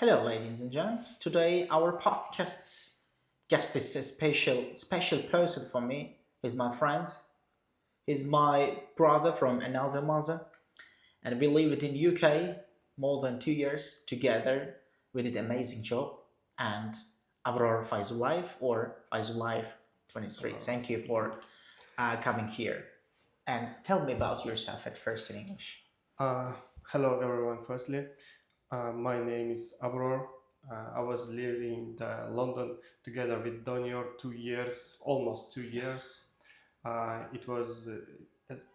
Hello, ladies and gents. Today, our podcast's guest is a special person for me. He's my friend. He's my brother from another mother, and we lived in UK more than 2 years together. We did amazing job, and Abror Faizulayev or Faizulayev 23. Thank you for coming here. And tell me about yourself at first in English. Uh, Hello everyone. Firstly, my name is Abror. I was living in London together with Donior 2 years, almost 2 years. It was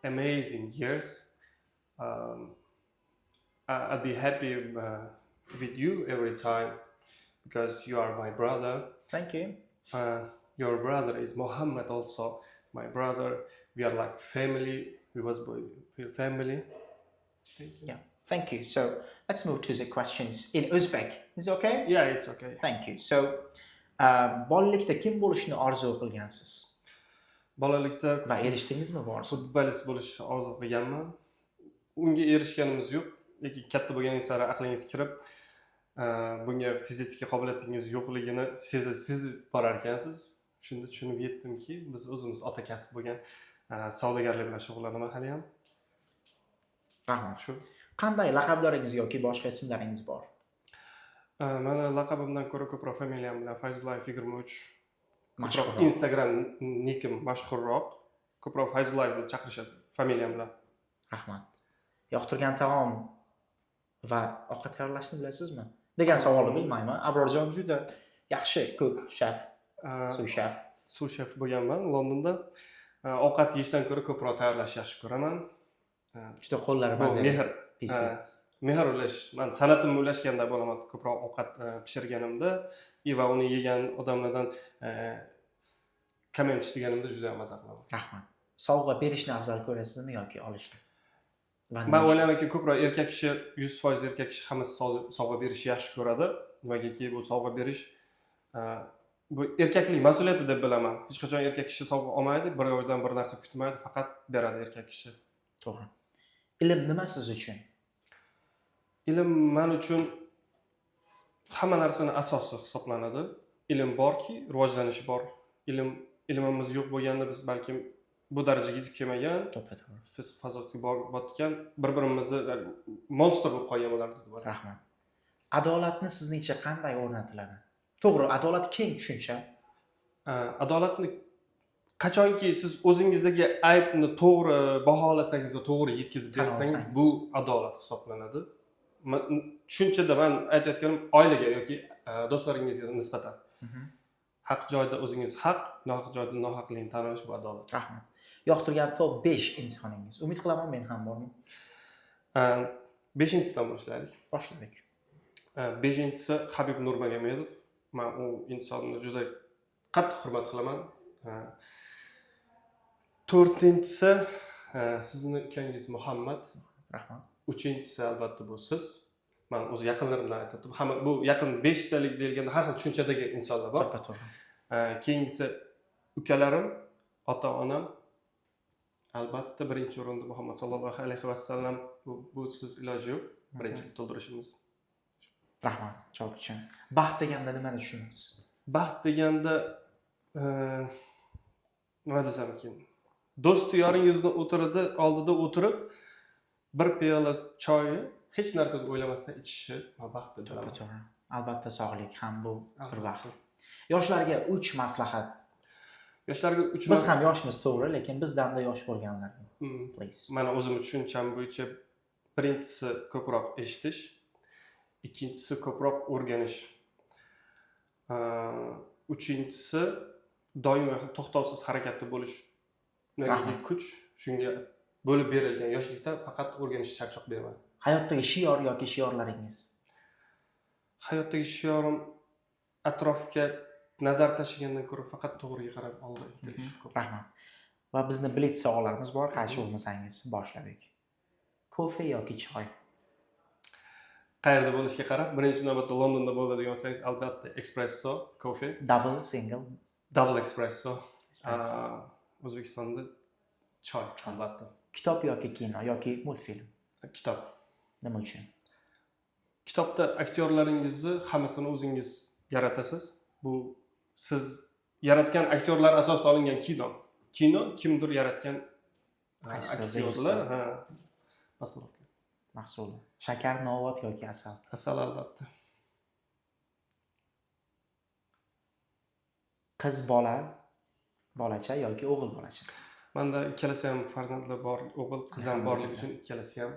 amazing years. Um, I'll be happy with you every time because you are my brother. Thank you. Uh, your brother is Mohammed also. My brother. We are like family. We're family. Thank you. Yeah, thank you. So let's move to the questions in Uzbek. Is it okay? Yeah, it's okay. Thank you. So, bolalikda kim bo'lishni orzu qilgansiz Bolalikda va erishdingizmi bu orzu? futbolist bo'lishni orzu qilganman. Unga erishganimiz yo'q, lekin katta bo'lgan sari aqlingiz kirib, bunga fizik qobiliyatingiz yo'qligini sezib borar ekansiz. Shunda tushunib yetdimki, biz o'zimiz ota kasb bo'lgan savdogarlik bilan shug'ullanaman hali ham. Rahmat. Shu. Qanday laqablaringiz yoki boshqa ismlaringiz bor? Meni laqabimdan ko'ra ko'proq familiyam bilan Fayzulayev 23. Ko'proq Mashhurroq. Instagram nikim mashhurroq. Ko'proq Fayzulayev deb chaqirishadi familiyam bilan. Rahmat. Yoqtirgan taom va ovqat tayyorlashni bilasizmi? Degan savolni bilmayman. Abrorjon juda yaxshi cook, chef, sous chef. Sous chef bo'lganman Londonda. Ovqat yeyishdan ko'ra ko'proq tayyorlashni yaxshi ko'raman. Juda qo'llari Bu mazali. mehr. Mehr ulash. Men sanatimni ulashganda bo'laman ko'proq ovqat pishirganimda va uni yegan odamlardan komment eshitganimda juda ham maza qilaman. Rahmat. Sovg'a berishni afzal ko'rasizmi yoki olishni? Men o'ylaymanki, ko'proq erkak kishi 100% erkak kishi hammasi sovg'a berishni yaxshi ko'radi. Nimagaki bu sovg'a berish bu erkaklik mas'uliyati deb bilaman. Hech qachon erkak kishi sovg'a olmaydi, birovdan bir narsa kutmaydi, faqat beradi erkak kishi. To'g'ri. Ilm nima siz uchun? Ilm men uchun hamma narsani asosi hisoblanadi. Ilm borki, rivojlanish bor. Ilmimiz yo'q bo'lganda biz balkim bu darajaga yetib kelmagan, To'g'ri. biz fazoga botgan, bir-birimizni monster bo'lib qolgan bo'lardik. Rahmat. Adolatni sizningcha qanday o'rnatiladi? To'g'ri, adolat keng tushuncha. Adolatni qachonki siz o'zingizdagi aybni to'g'ri baholasangiz va to'g'ri yetkazib bersangiz, bu adolat hisoblanadi. Tushunchada men aytayotganim oilaga yoki do'stlaringizga nisbatan. Haq joyda o'zingiz haq, nohaq joyda nohaqlikni tan olish bu adolat. Rahmat. Yoqtirgan top 5 insoningiz. Umid qilaman men ham borman. 5-sidan boshlaylik. Boshladik. 5-si Habib Nurmagomedov. Men u insonni juda qattiq hurmat qilaman. 4-si sizning ukangiz Muhammad. Rahmat. 3-si albatta bu siz. Men o'z yaqinlarim bilan aytdim. Hamma bu yaqin 5 talik deyilganda har xil tushunchadagi insonlar bor. To'g'ri. Keyingisi ukalarim, ota-onam, albatta birinchi o'rinda Muhammad sallallohu alayhi vasallam, bu siz iloji yo'q. Birinchi to'ldirishimiz. Rahmat. Javob uchun. Baxt deganda nimani tushunasiz? Baxt deganda nima desam ekan? Do'sti yoringizni oldida o'tirib, bir piyola choyni hech narsa o'ylamasdan ichishi baxt deb bilaman. To'g'ri. Albatta sog'lik ham bu bir baxt. Yoshlarga 3 maslahat. Yoshlarga 3 Biz ham yoshmiz, to'g'ri, lekin bizdan-da yosh bo'lganlarga. Please. Mana o'zim tushuncham bo'yicha birinchisi ko'proq eshitish, ikkinchisi ko'proq o'rganish. Uchinchisi doimo to'xtovsiz harakatda bo'lish. Nega kuch shunga bo'lib berilgan yoshlikda faqat o'rganish charchoq bermaydi. Hayotdagi shior yoki shiorlaringiz. Hayotdagi shiorim atrofga nazar tashlagandan ko'ra faqat to'g'riga qarab oldi intilish. Rahmat. Va bizni blitz savollarimiz bor, qarshi bo'lmasangiz boshladik. Kofe yoki choy? Qayerda bo'lishiga qarab, birinchi navbatda Londonda bo'ladigan bo'lsangiz, albatta espresso, kofe. Double, single. Double espresso. O'zbekistonda choy, albatta. Kitob yoki kino yoki multfilm? Kitob. Nima uchun? kitobda aktyorlaringizni hammasini o'zingiz yaratasiz. Bu siz yaratgan aktyorlar asosida olingan kino. Kino kimdir yaratgan aktyorlar, postanovka. Mahsuli. Shakar, novot yoki asal? Asal albatta. Qiz bola, bolacha yoki o'g'il bolacha? Menda ikkalasi ham farzandlar bor, o'g'il, qiz ham borligi uchun ikkalasi ham.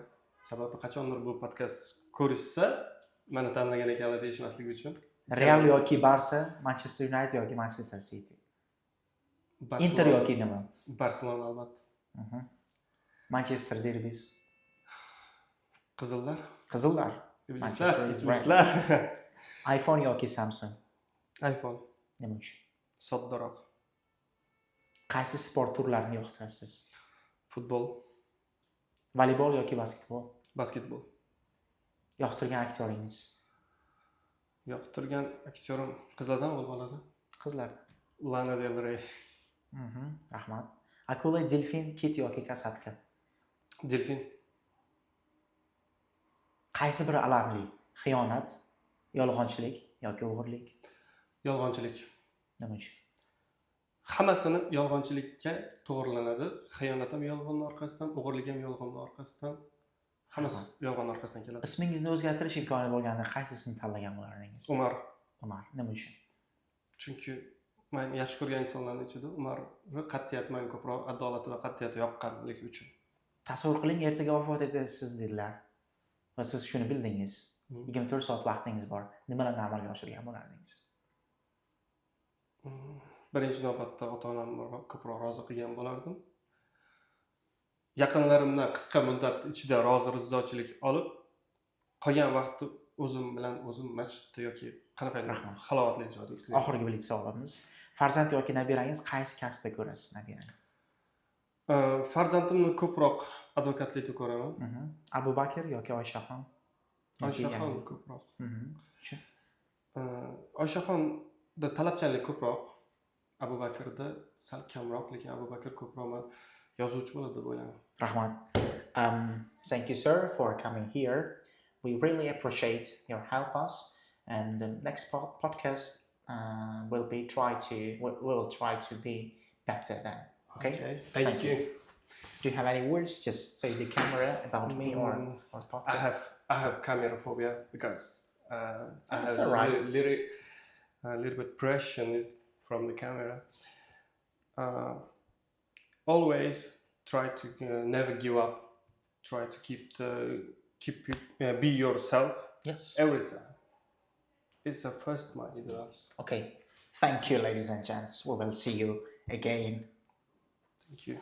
Sababi qachondir bu podkast ko'rishsa, meni tanlagan ekanlar deyishmasligi uchun. Real yoki Barsa, Manchester United yoki Manchester City? Inter yoki nima? Barselona albatta. Manchester derbis. Qizillar. Qizillar. Iblislar. iPhone yoki Samsung? iPhone. Nima uchun? Soddaroq. Qaysi sport turlarini yoqtirasiz? Futbol. Voleybol yoki basketbol? Basketbol. Yoqtirgan aktyoringiz? Yoqtirgan aktyorim qizlardan o'g'il boladan? Qizlar. Lana Del Rey. Rahmat. Akula, delfin, kit yoki kasatka? Delfin. Qaysi biri alamli? Xiyonat, yolg'onchilik yoki o'g'irlik? Yolg'onchilik. Nima uchun? Hammasini yolg'onchilikka to'g'rilanadi. Xiyonat ham yolg'onning orqasidan, o'g'irlik ham yolg'onning orqasidan. Hammasi yolg'on orqasidan keladi. Ismingizni o'zgartirish imkoni bo'lganda qaysisini tanlagan bo'lardingiz? Umar. Umar. Nima uchun? Chunki men yaxshi ko'rgan insonlarning ichida Umar va qat'iyat menga ko'proq adolat va qat'iyat yoqqanligi uchun. Tasavvur qiling, ertaga vafot etasiz dedilar va siz shuni bildingiz. 24 soat vaqtingiz bor. Nimalarni amalga oshirgan bo'lardingiz? Birinchi navbatda ota-onamni ko'proq rozi qilgan bo'lardim. Yaqinlarimdan qisqa muddat ichida rizochilik olib, qolgan vaqtni o'zim bilan o'zim masjidda yoki qanaqadir halovatli joyda o'tkazgan. Oxirgi bilik savolimiz. Farzand yoki nabirangiz qaysi kasbda ko'rasiz nabirangiz? Farzandimni ko'proq advokatlikda ko'raman. Abu Bakr yoki Oyshaxon? Oyshaxon ko'proq. Oyshaxonda talabchanlik ko'proq, Abu Bakrda sal kamroq, lekin Abu Bakr ko'proq yozuvchi bo'ladi deb o'ylayman. Rahmat. Thank you sir for coming here. We really appreciate your help us, and the next podcast will try to be better then. Okay? Thank you. Do you have any words? Just say the camera about me or podcast. I have camera phobia because I have a little bit pressure from the camera. Always try to never give up. Try to be yourself. Yes. Everything. It's the first my ideals. Okay. Thank you, ladies and gents. We will see you again. Thank you.